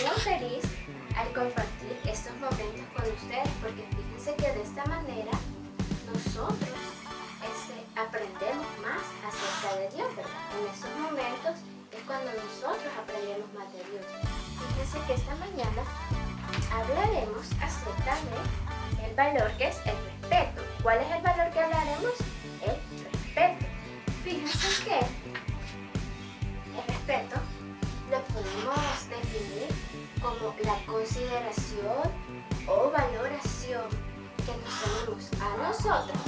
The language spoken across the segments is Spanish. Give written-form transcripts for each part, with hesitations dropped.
muy feliz al compartir estos momentos con ustedes, porque fíjense que de esta manera nosotros aprendemos más acerca de Dios, ¿verdad? En estos momentos es cuando nosotros aprendemos más de Dios. Fíjense que esta mañana hablaremos acerca del valor que es el respeto. ¿Cuál es el valor que hablaremos? El respeto. Fíjense que el respeto lo podemos definir como la consideración o valoración que nos tenemos a nosotros,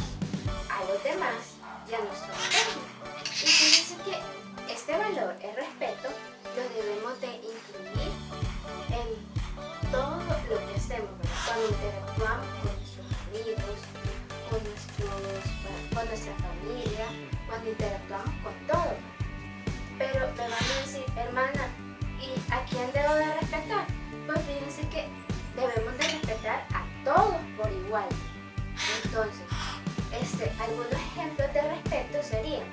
a los demás y a nuestro entorno. Y fíjense que este valor, el respeto, lo debemos de incluir en todo lo que hacemos, ¿verdad? Cuando interactuamos con nuestros amigos, con nuestra familia, cuando interactuamos con todo. Pero me van a decir, hermana, ¿y a quién debo de respetar? Pues fíjense que debemos de respetar a todos por igual. Entonces, algunos ejemplos de respeto serían: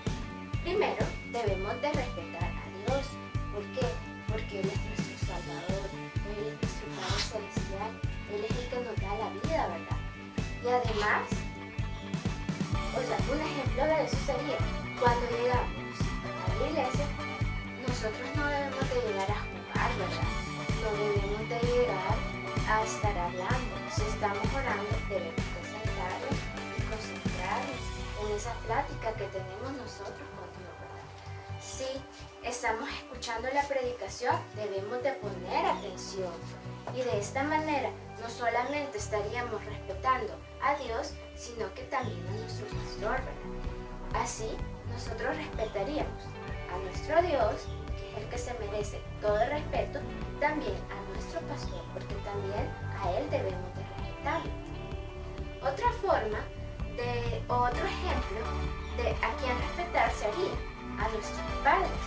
primero, debemos de respetar a Dios. ¿Por qué? Porque Él es nuestro Salvador, Él es nuestro Padre Celestial, Él es el que nos da la vida, ¿verdad? Y además, un ejemplo de eso sería cuando llegamos a la iglesia, nosotros no debemos de llegar a jugar, ¿verdad? No debemos de llegar a estar hablando. Si estamos orando, debemos de sentarnos y concentrarnos en esa plática que tenemos nosotros con Dios, ¿verdad? Si estamos escuchando la predicación, debemos de poner atención. Y de esta manera, no solamente estaríamos respetando a Dios, sino que también a nuestro pastor, ¿verdad? Así, nosotros respetaríamos a nuestro Dios, que es el que se merece todo el respeto, también a nuestro pastor, porque también a él debemos de respetarlo. Otra forma otro ejemplo de a quién respetar sería a nuestros padres.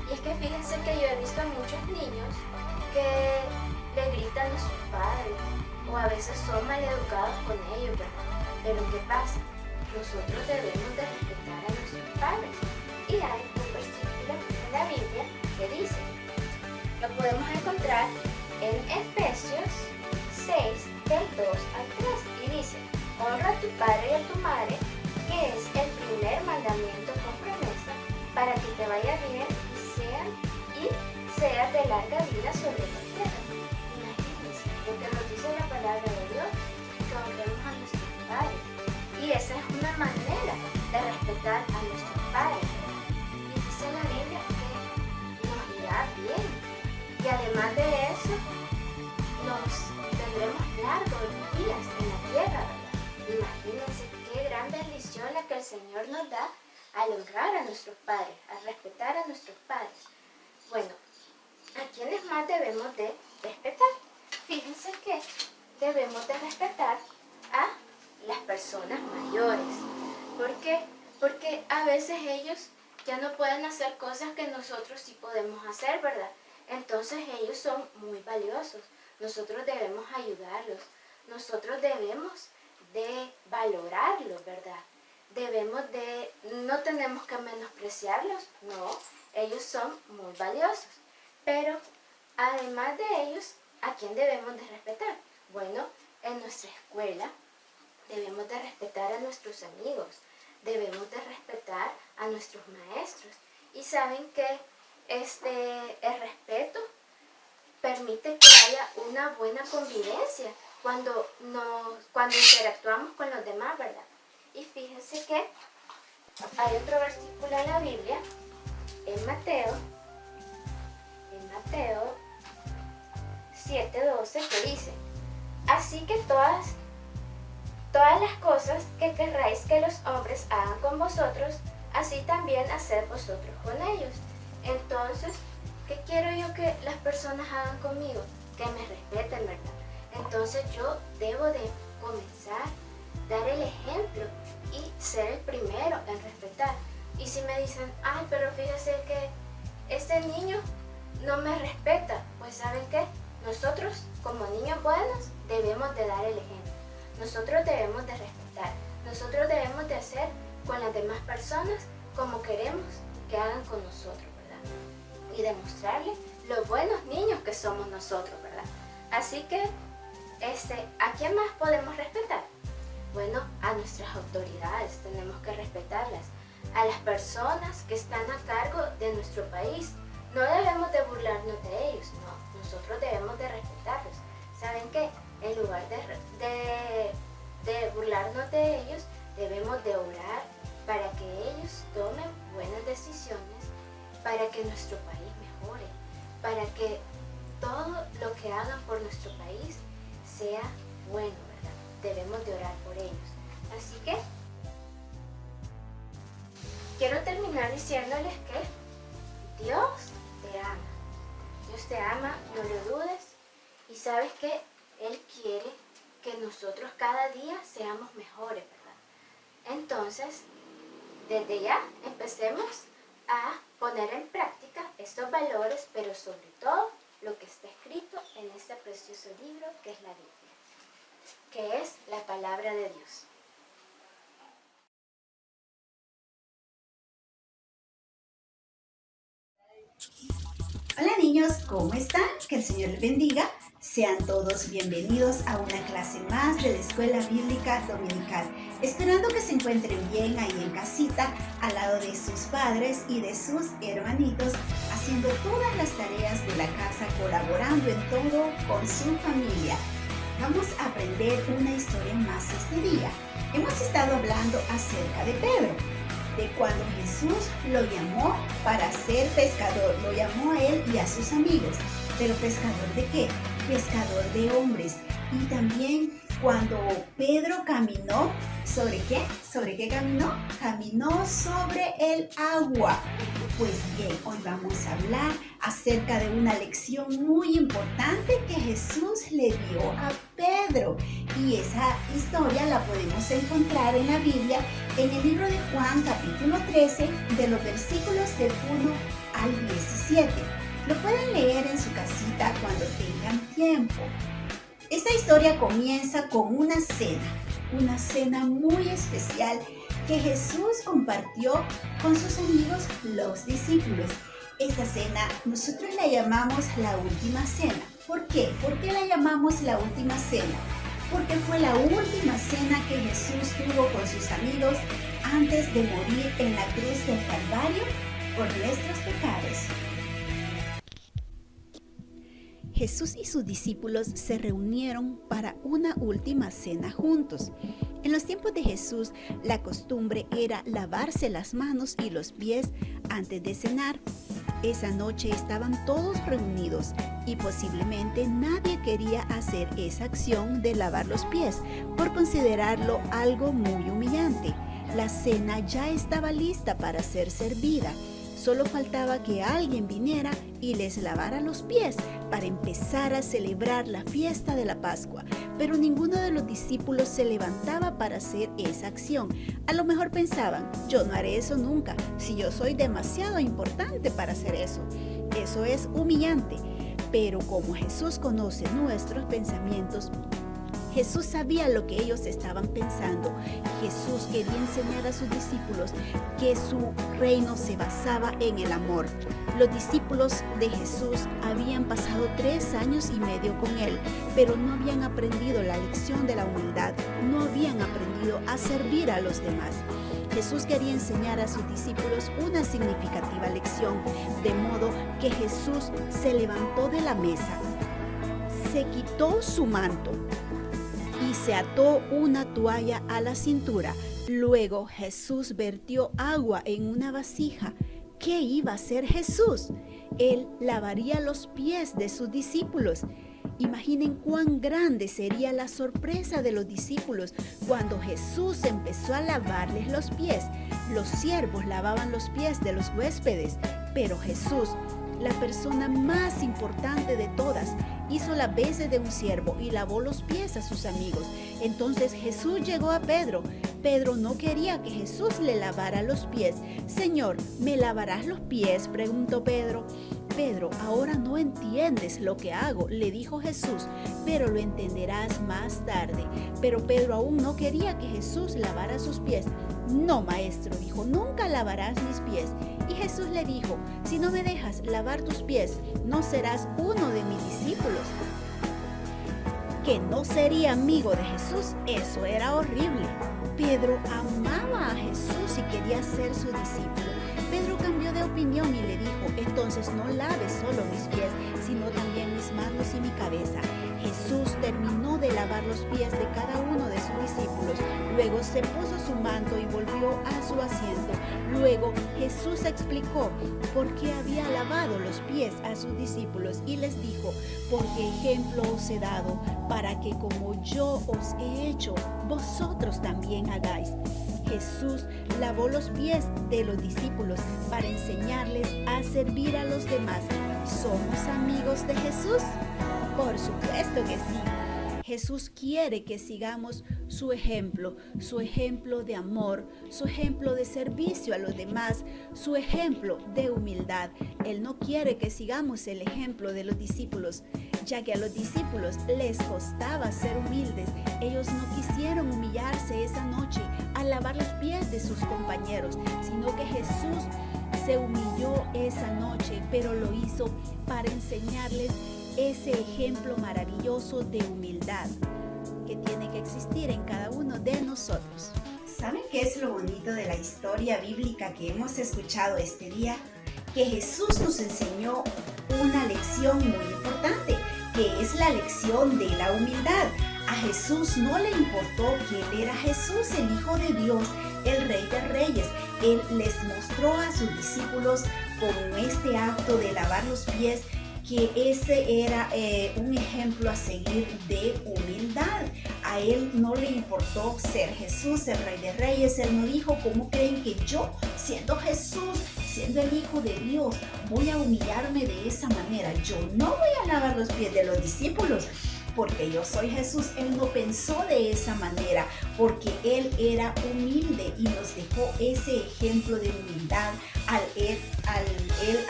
Y es que fíjense que yo he visto a muchos niños que le gritan a sus padres, o a veces son maleducados con ellos, ¿verdad? Pero ¿qué pasa? Nosotros debemos de respetar a nuestros padres. Y hay un versículo en la Biblia que dice, lo podemos encontrar en Efesios 6, del 2 al 3, y dice: honra a tu padre y a tu madre, que es el primer mandamiento con promesa, para que te vaya bien y seas de larga vida sobre la tierra. Imagínense lo que nos dice la palabra de Dios, que honremos a nuestros padres. Y esa es una manera de respetar a nuestros padres. Y dice la Biblia que nos irá bien. Y además de eso, nos tendremos largos días en la tierra, ¿verdad? Imagínense qué gran bendición la que el Señor nos da al honrar a nuestros padres, al respetar a nuestros padres. Bueno, ¿a quiénes más debemos de respetar? Fíjense que debemos de respetar a las personas mayores. ¿Por qué? Porque a veces ellos ya no pueden hacer cosas que nosotros sí podemos hacer, ¿verdad? Entonces ellos son muy valiosos. Nosotros debemos ayudarlos. Nosotros debemos de valorarlos, ¿verdad? No tenemos que menospreciarlos, no. Ellos son muy valiosos. Pero además de ellos, ¿a quién debemos de respetar? Bueno, en nuestra escuela debemos de respetar a nuestros amigos, debemos de respetar a nuestros maestros. Y saben que el respeto permite que haya una buena convivencia cuando interactuamos con los demás, ¿verdad? Y fíjense que hay otro versículo en la Biblia, en Mateo 7:12, que dice: así que todas las cosas que querráis que los hombres hagan con vosotros, así también haced vosotros con ellos. Entonces, ¿qué quiero yo que las personas hagan conmigo? Que me respeten, ¿verdad? Entonces yo debo de comenzar, dar el ejemplo y ser el primero en respetar. Y si me dicen, ay, pero fíjese que este niño no me respeta, pues ¿saben qué? Nosotros, como niños buenos, debemos de dar el ejemplo. Nosotros debemos de respetar. Nosotros debemos de hacer con las demás personas como queremos que hagan con nosotros, ¿verdad? Y demostrarle los buenos niños que somos nosotros, ¿verdad? Así que, ¿a quién más podemos respetar? Bueno, a nuestras autoridades tenemos que respetarlas, a las personas que están a cargo de nuestro país. No debemos de burlarnos de ellos, no, nosotros debemos de respetarlos. ¿Saben qué? En lugar de burlarnos de ellos, debemos de orar para que ellos tomen buenas decisiones, para que nuestro país mejore, para que todo lo que hagan por nuestro país sea bueno, ¿verdad? Debemos de orar por ellos. Así que quiero terminar diciéndoles que Dios te ama. Dios te ama, no lo dudes. Y sabes que Él quiere que nosotros cada día seamos mejores, ¿verdad? Entonces, desde ya empecemos a poner en práctica estos valores, pero sobre todo lo que está escrito en este precioso libro que es la Biblia, que es la palabra de Dios. Hola niños, ¿cómo están? Que el Señor les bendiga. Sean todos bienvenidos a una clase más de la Escuela Bíblica Dominical. Esperando que se encuentren bien ahí en casita, al lado de sus padres y de sus hermanitos, haciendo todas las tareas de la casa, colaborando en todo con su familia. Vamos a aprender una historia más este día. Hemos estado hablando acerca de Pedro, de cuando Jesús lo llamó para ser pescador. Lo llamó a él y a sus amigos. ¿Pero pescador de qué? Pescador de hombres. Y también cuando Pedro caminó, ¿sobre qué? ¿Sobre qué caminó? Caminó sobre el agua. Pues bien, hoy vamos a hablar acerca de una lección muy importante que Jesús le dio a Pedro. Y esa historia la podemos encontrar en la Biblia, en el libro de Juan, capítulo 13, de los versículos del 1 al 17. Lo pueden leer en su casita cuando tengan tiempo. Esta historia comienza con una cena muy especial que Jesús compartió con sus amigos, los discípulos. Esta cena nosotros la llamamos la última cena. ¿Por qué? ¿Por qué la llamamos la última cena? Porque fue la última cena que Jesús tuvo con sus amigos antes de morir en la cruz del Calvario por nuestros pecados. Jesús y sus discípulos se reunieron para una última cena juntos. En los tiempos de Jesús, la costumbre era lavarse las manos y los pies antes de cenar. Esa noche estaban todos reunidos y posiblemente nadie quería hacer esa acción de lavar los pies por considerarlo algo muy humillante. La cena ya estaba lista para ser servida. Solo faltaba que alguien viniera y les lavara los pies para empezar a celebrar la fiesta de la Pascua. Pero ninguno de los discípulos se levantaba para hacer esa acción. A lo mejor pensaban, yo no haré eso nunca, si yo soy demasiado importante para hacer eso. Eso es humillante. Pero como Jesús conoce nuestros pensamientos, Jesús sabía lo que ellos estaban pensando. Jesús quería enseñar a sus discípulos que su reino se basaba en el amor. Los discípulos de Jesús habían pasado 3 años y medio con él, pero no habían aprendido la lección de la humildad, no habían aprendido a servir a los demás. Jesús quería enseñar a sus discípulos una significativa lección, de modo que Jesús se levantó de la mesa, se quitó su manto y se ató una toalla a la cintura. Luego Jesús vertió agua en una vasija. ¿Qué iba a hacer Jesús? Él lavaría los pies de sus discípulos. Imaginen cuán grande sería la sorpresa de los discípulos cuando Jesús empezó a lavarles los pies. Los siervos lavaban los pies de los huéspedes, pero Jesús, la persona más importante de todas, hizo las veces de un siervo y lavó los pies a sus amigos. Entonces Jesús llegó a Pedro. Pedro no quería que Jesús le lavara los pies. Señor, ¿me lavarás los pies?, preguntó Pedro. Pedro, ahora no entiendes lo que hago, le dijo Jesús, pero lo entenderás más tarde. Pero Pedro aún no quería que Jesús lavara sus pies. No, maestro, dijo, nunca lavarás mis pies. Y Jesús le dijo, si no me dejas lavar tus pies, no serás uno de mis discípulos. Que no sería amigo de Jesús, eso era horrible. Pedro amaba a Jesús y quería ser su discípulo. Pedro cambió de opinión y le dijo, entonces no laves solo mis pies, sino también mis manos y mi cabeza. Jesús terminó de lavar los pies de cada uno de sus discípulos. Luego se puso su manto y volvió a su asiento. Luego Jesús explicó por qué había lavado los pies a sus discípulos y les dijo, porque ejemplo os he dado, para que como yo os he hecho, vosotros también hagáis. Jesús lavó los pies de los discípulos para enseñarles a servir a los demás. ¿Somos amigos de Jesús? Por supuesto que sí. Jesús quiere que sigamos su ejemplo de amor, su ejemplo de servicio a los demás, su ejemplo de humildad. Él no quiere que sigamos el ejemplo de los discípulos, ya que a los discípulos les costaba ser humildes. Ellos no quisieron humillarse esa noche al lavar los pies de sus compañeros, sino que Jesús se humilló esa noche, pero lo hizo para enseñarles ese ejemplo maravilloso de humildad que tiene que existir en cada uno de nosotros. ¿Saben qué es lo bonito de la historia bíblica que hemos escuchado este día? Que Jesús nos enseñó una lección muy importante, que es la lección de la humildad. A Jesús no le importó que Él era Jesús, el Hijo de Dios, el Rey de Reyes. Él les mostró a sus discípulos con este acto de lavar los pies que ese era un ejemplo a seguir de humildad. A Él no le importó ser Jesús, el Rey de Reyes. Él no dijo, ¿cómo creen que yo, siendo Jesús, siendo el Hijo de Dios, voy a humillarme de esa manera? Yo no voy a lavar los pies de los discípulos, porque yo soy Jesús. Él no pensó de esa manera, porque Él era humilde y nos dejó ese ejemplo de humildad al él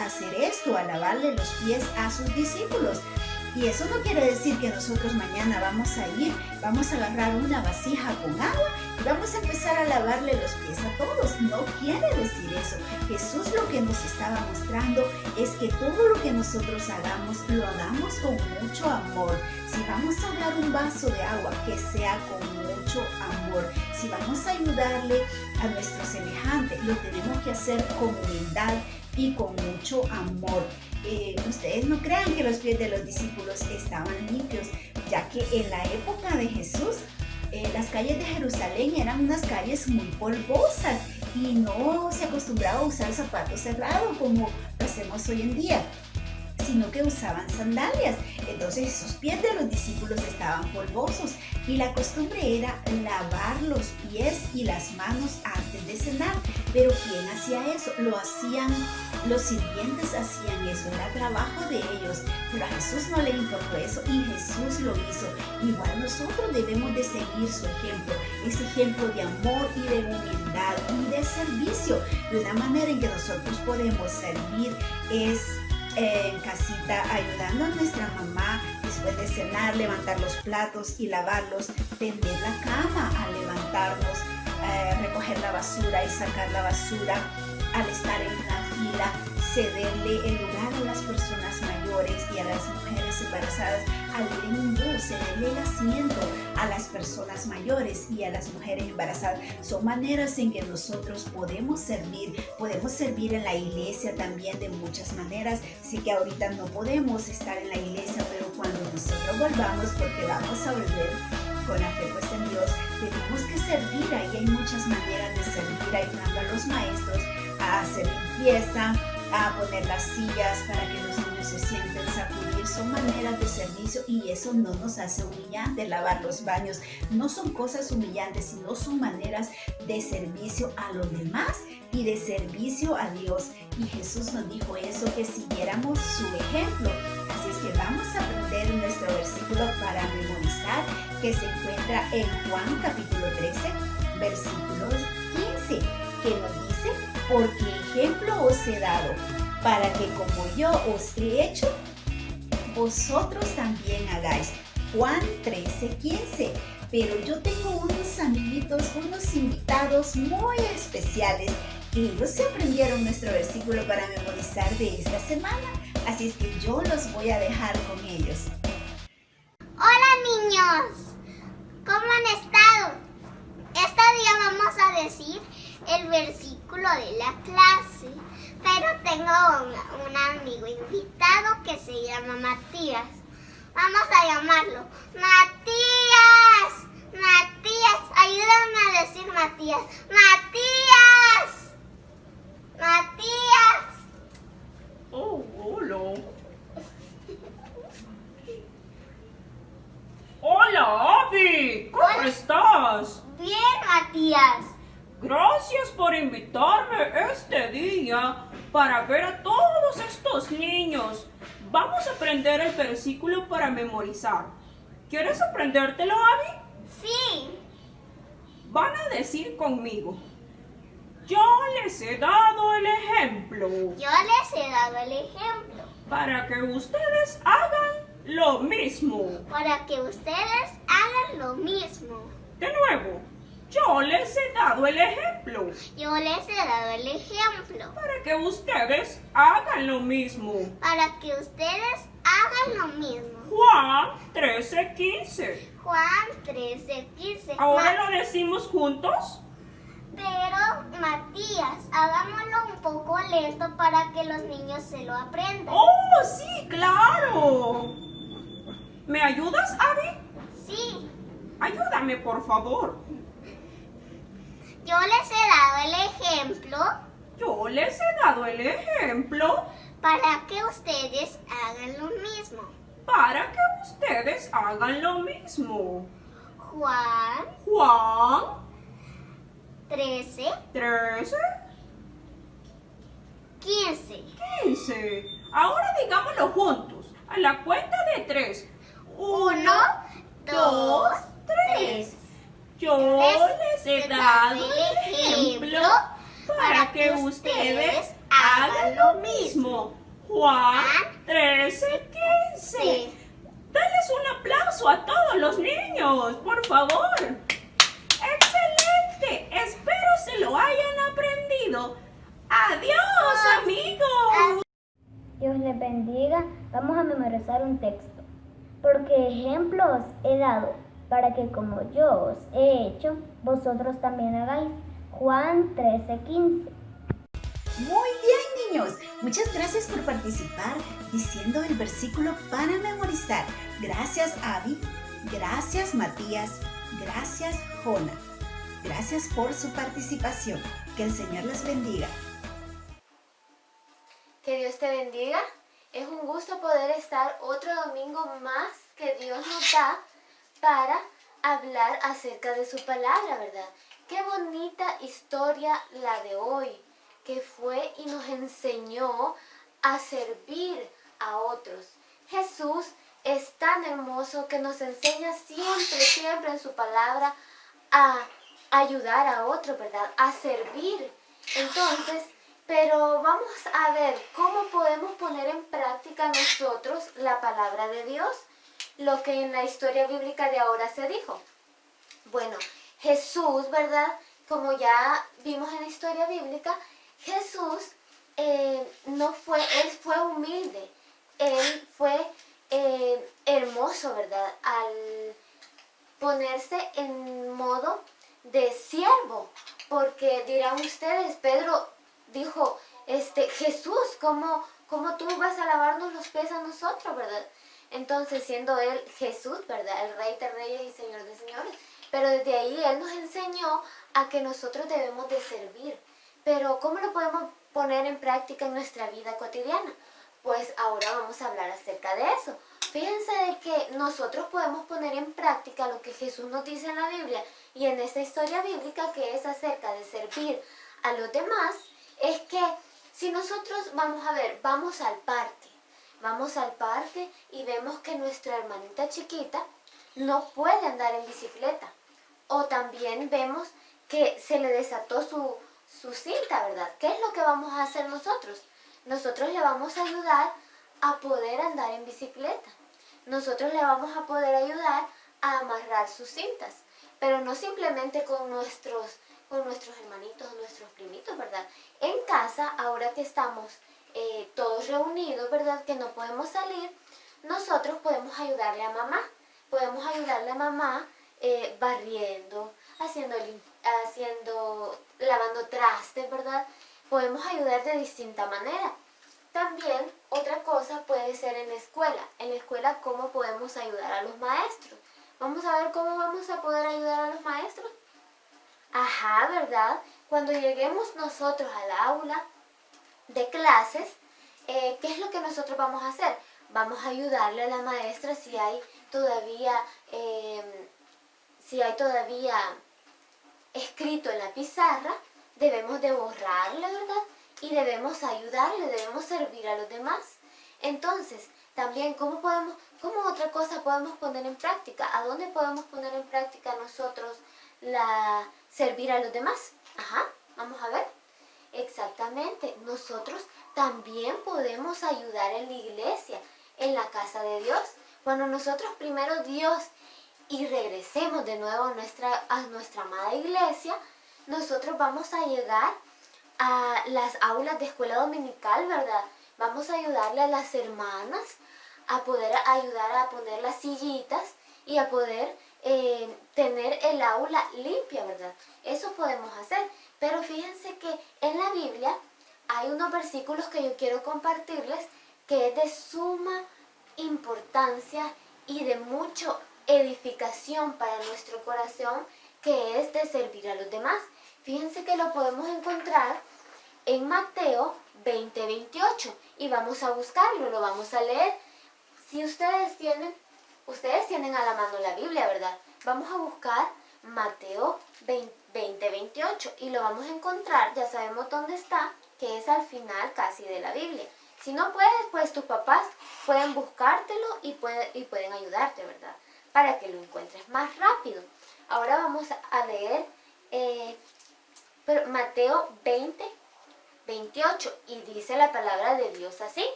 hacer esto, al lavarle los pies a sus discípulos. Y eso no quiere decir que nosotros mañana vamos a agarrar una vasija con agua y vamos a empezar a lavarle los pies a todos. No quiere decir eso. Jesús lo que nos estaba mostrando es que todo lo que nosotros hagamos, lo hagamos con mucho amor. Si vamos a dar un vaso de agua, que sea con mucho amor. Si vamos a ayudarle a nuestro semejante, lo tenemos que hacer con humildad y con mucho amor. Ustedes no crean que los pies de los discípulos estaban limpios, ya que en la época de Jesús las calles de Jerusalén eran unas calles muy polvosas y no se acostumbraba a usar zapatos cerrados como lo hacemos hoy en día, sino que usaban sandalias. Entonces esos pies de los discípulos estaban polvosos y la costumbre era lavar los pies y las manos antes de cenar. Pero ¿quién hacía eso? Lo hacían los sirvientes, hacían eso, era trabajo de ellos. Pero a Jesús no le importó eso y Jesús lo hizo. Igual nosotros debemos de seguir su ejemplo, ese ejemplo de amor y de humildad y de servicio. De una manera en que nosotros podemos servir es en casita, ayudando a nuestra mamá después de cenar, levantar los platos y lavarlos, tender la cama al levantarnos, recoger la basura y sacar la basura, al estar en una fila, cederle el lugar a las personas mayores y a las mujeres embarazadas, al ir en un bus, cederle el asiento a las personas mayores y a las mujeres embarazadas. Son maneras en que nosotros podemos servir en la iglesia también de muchas maneras. Sí que ahorita no podemos estar en la iglesia, pero cuando nosotros volvamos, porque vamos a volver con la fe puesta en Dios, tenemos que servir. Ahí hay muchas maneras de servir, ayudando a los maestros a hacer limpieza, a poner las sillas para que los niños se sienten, sacudir. Son maneras de servicio y eso no nos hace humillantes. Lavar los baños no son cosas humillantes, sino son maneras de servicio a los demás y de servicio a Dios. Y Jesús nos dijo eso, que siguiéramos su ejemplo. Así es que vamos a aprender nuestro versículo para memorizar, que se encuentra en Juan capítulo 13, versículo 15, que nos dice: porque ejemplo os he dado, para que como yo os he hecho, vosotros también hagáis. Juan 13:15. pero yo tengo unos amiguitos, unos invitados muy especiales que ellos se aprendieron nuestro versículo para memorizar de esta semana. Así es que yo los voy a dejar con ellos. Hola niños, ¿cómo han estado? Este día vamos a decir el versículo de la clase, pero tengo un amigo invitado que se llama Matías. Vamos a llamarlo. Matías, Matías, ayúdame a decir Matías. Matías, Matías. Oh, hola. Hola, Abby. ¿Cómo Hola. estás? Bien, Matías. Gracias por invitarme este día para ver a todos estos niños. Vamos a aprender el versículo para memorizar. ¿Quieres aprendértelo, Abby? Sí. Van a decir conmigo. Yo les he dado el ejemplo Yo les he dado el ejemplo para que ustedes hagan lo mismo. para que ustedes hagan lo mismo. De nuevo, yo les he dado el ejemplo Yo les he dado el ejemplo para que ustedes hagan lo mismo. para que ustedes hagan lo mismo. Juan 13:15. Juan 13:15. ¿Ahora lo decimos juntos? Pero, Matías, hagámoslo un poco lento para que los niños se lo aprendan. ¡Oh, sí, claro! ¿Me ayudas, Abby? Sí, Ayúdame, por favor. yo les he dado el ejemplo Yo les he dado el ejemplo para que ustedes hagan lo mismo. para que ustedes hagan lo mismo. Juan Juan 13, 13, 15. 15. Ahora digámoslo juntos. A la cuenta de 3. 1, 2, 3. Yo les he dado el ejemplo para que ustedes hagan lo mismo. Juan 13, 15. Dales un aplauso a todos los niños, por favor. ¡Excelente! Espero se lo hayan aprendido. ¡Adiós, amigos! Dios les bendiga. Vamos a memorizar un texto. Porque ejemplos he dado, para que como yo os he hecho, vosotros también hagáis. Juan 13:15. Muy bien, niños. Muchas gracias por participar diciendo el versículo para memorizar. Gracias, Abby. Gracias, Matías. Gracias, Jona. Gracias por su participación. Que el Señor les bendiga. Que Dios te bendiga. Es un gusto poder estar otro domingo más que Dios nos da para hablar acerca de su palabra, ¿verdad? Qué bonita historia la de hoy, que fue y nos enseñó a servir a otros. Jesús es tan hermoso que nos enseña siempre, siempre en su palabra a ayudar a otros, ¿verdad? A servir. Entonces, pero vamos a ver cómo podemos poner en práctica nosotros la palabra de Dios, lo que en la historia bíblica de ahora se dijo. Bueno, Jesús, ¿verdad? Como ya vimos en la historia bíblica, Jesús él fue humilde, él fue hermoso, ¿verdad? Al ponerse en modo de siervo, porque dirán ustedes, Pedro dijo, Jesús, ¿cómo tú vas a lavarnos los pies a nosotros, verdad? Entonces, siendo él Jesús, ¿verdad? El Rey de Reyes y Señor de Señores. Pero desde ahí él nos enseñó a que nosotros debemos de servir. Pero, ¿cómo lo podemos poner en práctica en nuestra vida cotidiana? Pues ahora vamos a hablar acerca de eso. Fíjense de que nosotros podemos poner en práctica lo que Jesús nos dice en la Biblia y en esta historia bíblica que es acerca de servir a los demás, es que si nosotros vamos al parque y vemos que nuestra hermanita chiquita no puede andar en bicicleta, o también vemos que se le desató su cinta, ¿verdad? ¿Qué es lo que vamos a hacer nosotros? Nosotros le vamos a ayudar a poder andar en bicicleta. Nosotros le vamos a poder ayudar a amarrar sus cintas, pero no simplemente con nuestros hermanitos, nuestros primitos, ¿verdad? En casa, ahora que estamos todos reunidos, ¿verdad? Que no podemos salir, nosotros podemos ayudarle a mamá. Podemos ayudarle a mamá barriendo, lavando trastes, ¿verdad? Podemos ayudar de distinta manera. También otra cosa puede ser en la escuela. En la escuela, ¿cómo podemos ayudar a los maestros? Vamos a ver cómo vamos a poder ayudar a los maestros. Ajá, ¿verdad? Cuando lleguemos nosotros al aula de clases, ¿qué es lo que nosotros vamos a hacer? Vamos a ayudarle a la maestra si hay todavía escrito en la pizarra, debemos de borrarle, ¿verdad? Y debemos ayudarle, debemos servir a los demás. Entonces, también, ¿cómo otra cosa podemos poner en práctica? ¿A dónde podemos poner en práctica nosotros servir a los demás? Ajá, vamos a ver. Exactamente, nosotros también podemos ayudar en la iglesia, en la casa de Dios. Cuando nosotros primero Dios y regresemos de nuevo a nuestra amada iglesia, nosotros vamos a llegar a las aulas de escuela dominical, ¿verdad? Vamos a ayudarle a las hermanas a poder ayudar a poner las sillitas y a poder tener el aula limpia, ¿verdad? Eso podemos hacer. Pero fíjense que en la Biblia hay unos versículos que yo quiero compartirles que es de suma importancia y de mucha edificación para nuestro corazón, que es de servir a los demás. Fíjense que lo podemos encontrar en Mateo 20:28 y vamos a buscarlo, lo vamos a leer. Si ustedes tienen a la mano la Biblia, ¿verdad? Vamos a buscar Mateo 20:28 y lo vamos a encontrar, ya sabemos dónde está, que es al final casi de la Biblia. Si no puedes, pues tus papás pueden buscártelo y pueden ayudarte, ¿verdad? Para que lo encuentres más rápido. Ahora vamos a leer Mateo 20:28 y dice la palabra de Dios así: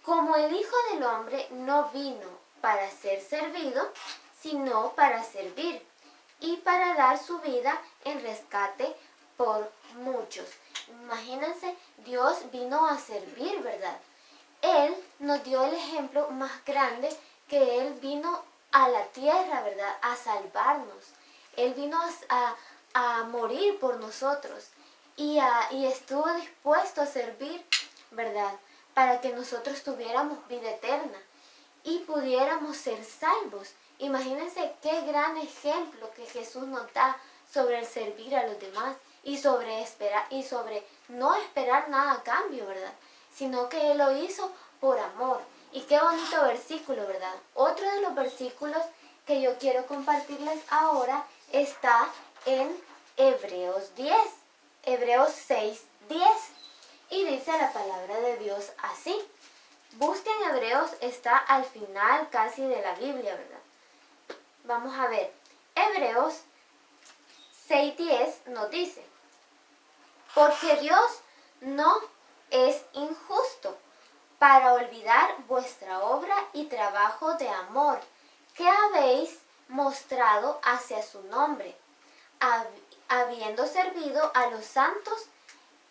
como el Hijo del Hombre no vino para ser servido, sino para servir y para dar su vida en rescate por muchos. Imagínense, Dios vino a servir, ¿verdad? Él nos dio el ejemplo más grande, que Él vino a la tierra, ¿verdad? A salvarnos. Él vino a morir por nosotros y estuvo dispuesto a servir, ¿verdad? Para que nosotros tuviéramos vida eterna y pudiéramos ser salvos. Imagínense qué gran ejemplo que Jesús nos da sobre el servir a los demás y sobre no esperar nada a cambio, ¿verdad? Sino que Él lo hizo por amor. Y qué bonito versículo, ¿verdad? Otro de los versículos que yo quiero compartirles ahora está en Hebreos 6:10. Y dice la palabra de Dios así. Busquen Hebreos, está al final casi de la Biblia, ¿verdad? Vamos a ver. Hebreos 6:10 nos dice: porque Dios no es injusto para olvidar vuestra obra y trabajo de amor que habéis mostrado hacia su nombre, habiendo servido a los santos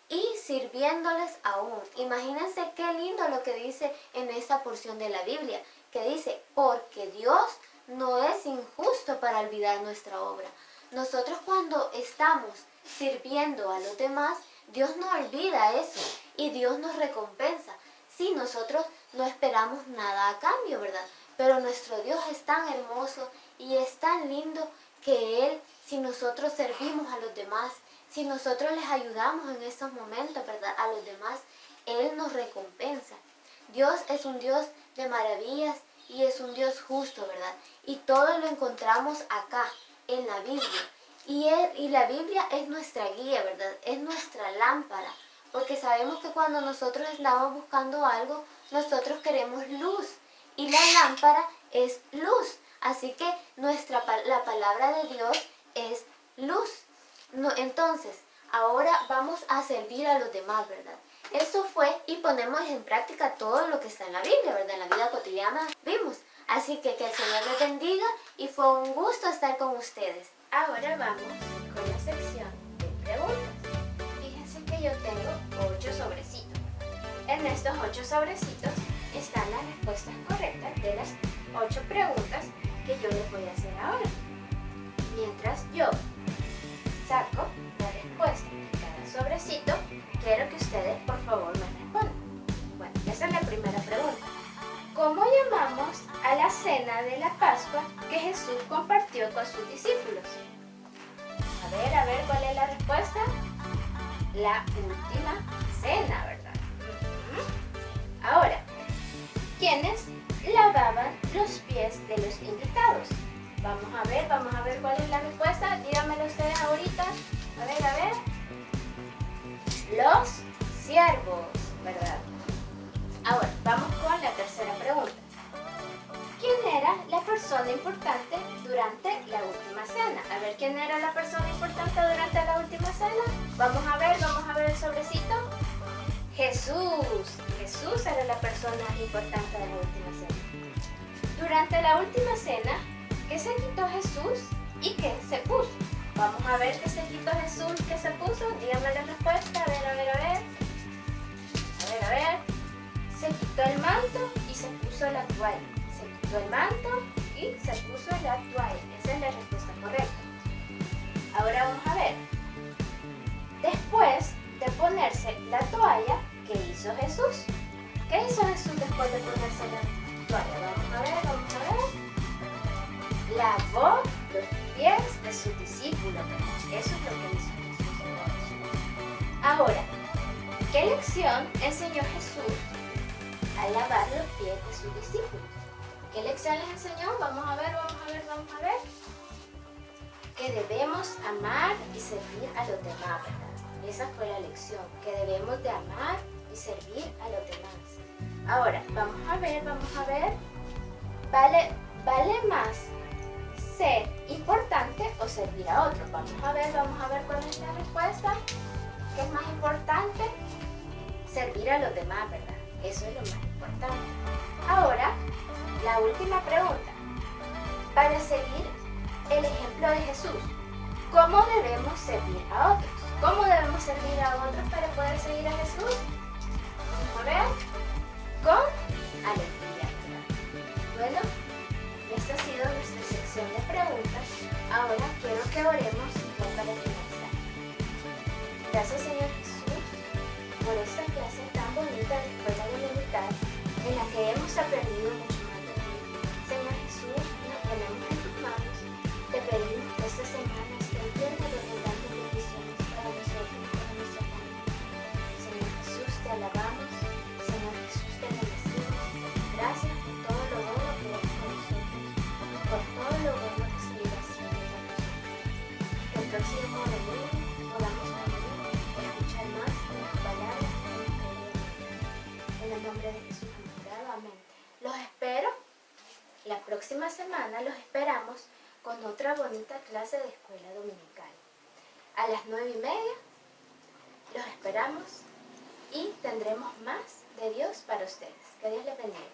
y sirviéndoles aún. Imagínense qué lindo lo que dice en esta porción de la Biblia, que dice: porque Dios no es injusto para olvidar nuestra obra. Nosotros cuando estamos sirviendo a los demás, Dios no olvida eso y Dios nos recompensa. Sí, nosotros no esperamos nada a cambio, ¿verdad? Pero nuestro Dios es tan hermoso y es tan lindo que Él, si nosotros servimos a los demás, si nosotros les ayudamos en estos momentos, ¿verdad?, a los demás, Él nos recompensa. Dios es un Dios de maravillas y es un Dios justo, ¿verdad? Y todo lo encontramos acá, en la Biblia. Y la Biblia es nuestra guía, ¿verdad? Es nuestra lámpara. Porque sabemos que cuando nosotros estamos buscando algo, nosotros queremos luz. Y la lámpara es luz. Así que la palabra de Dios es luz. Entonces, ahora vamos a servir a los demás, ¿verdad? Eso fue, y ponemos en práctica todo lo que está en la Biblia, ¿verdad? En la vida cotidiana vimos. Así que el Señor les bendiga y fue un gusto estar con ustedes. Ahora vamos con la sección de preguntas. Fíjense que yo tengo 8 sobrecitos. En estos 8 sobrecitos están las respuestas correctas de las 8 preguntas que yo les voy a hacer ahora. Mientras yo saco la respuesta de cada sobrecito, quiero que ustedes por favor me respondan. Bueno, esa es la primera pregunta. ¿Cómo llamamos a la cena de la Pascua que Jesús compartió con sus discípulos? A ver, ¿cuál es la respuesta? La última cena, ¿verdad? Ahora, ¿quiénes lavaban los pies de los invitados? Vamos a ver cuál es la respuesta. Díganmelo ustedes ahorita. A ver. Los siervos, ¿verdad? Ahora, vamos con la tercera pregunta. ¿Quién era la persona importante durante la última cena? A ver, ¿quién era la persona importante durante la última cena? Vamos a ver el sobrecito. Jesús era la persona importante de la última cena. Durante la última cena, ¿qué se quitó Jesús y qué se puso? Vamos a ver qué se quitó Jesús y qué se puso. Díganme la respuesta. A ver. Se quitó el manto y se puso la toalla. Se quitó el manto y se puso la toalla. Esa es la respuesta correcta. Ahora vamos a ver. Después de ponerse la toalla, ¿qué hizo Jesús? ¿Qué hizo Jesús después de ponerse la toalla? Vamos a ver. Lavó los pies de sus discípulos. Eso es lo que hizo Jesús. Ahora, ¿qué lección enseñó Jesús al lavar los pies de sus discípulos? ¿Qué lección les enseñó? Vamos a ver. Que debemos amar y servir a los demás, ¿verdad? Esa fue la lección, que debemos de amar y servir a los demás. Ahora, vamos a ver. ¿Vale más ser importante o servir a otros? Vamos a ver cuál es la respuesta. ¿Qué es más importante? Servir a los demás, ¿verdad? Eso es lo más importante. Ahora, la última pregunta. Para seguir el ejemplo de Jesús, ¿cómo debemos servir a otros? ¿Cómo debemos servir a otros para poder seguir a Jesús? Vamos a ver. Con alegría, ¿verdad? Bueno, esta ha sido nuestra sección de preguntas. Ahora quiero que oremos para finalizar. Gracias, Señor Jesús, por esta clase tan bonita de escuela dominical en la que hemos aprendido mucho más de ti. Señor Jesús, nos ponemos en tus manos. Te pedimos que esta semana esté llena de abundantes bendiciones para nosotros y para nuestra familia. Señor Jesús, te alabamos. Señor Jesús, te bendecimos. Gracias por todo lo bueno que eres con nosotros, por todo lo bueno que seguirás haciendo con nosotros. Que el próximo domingo podamos venir a escuchar más de tus palabras y de tus palabras. En el nombre de Jesús, amén. Los espero. La próxima semana los esperamos con otra bonita clase de escuela dominical. A las 9:30 los esperamos y tendremos más de Dios para ustedes. Que Dios les bendiga.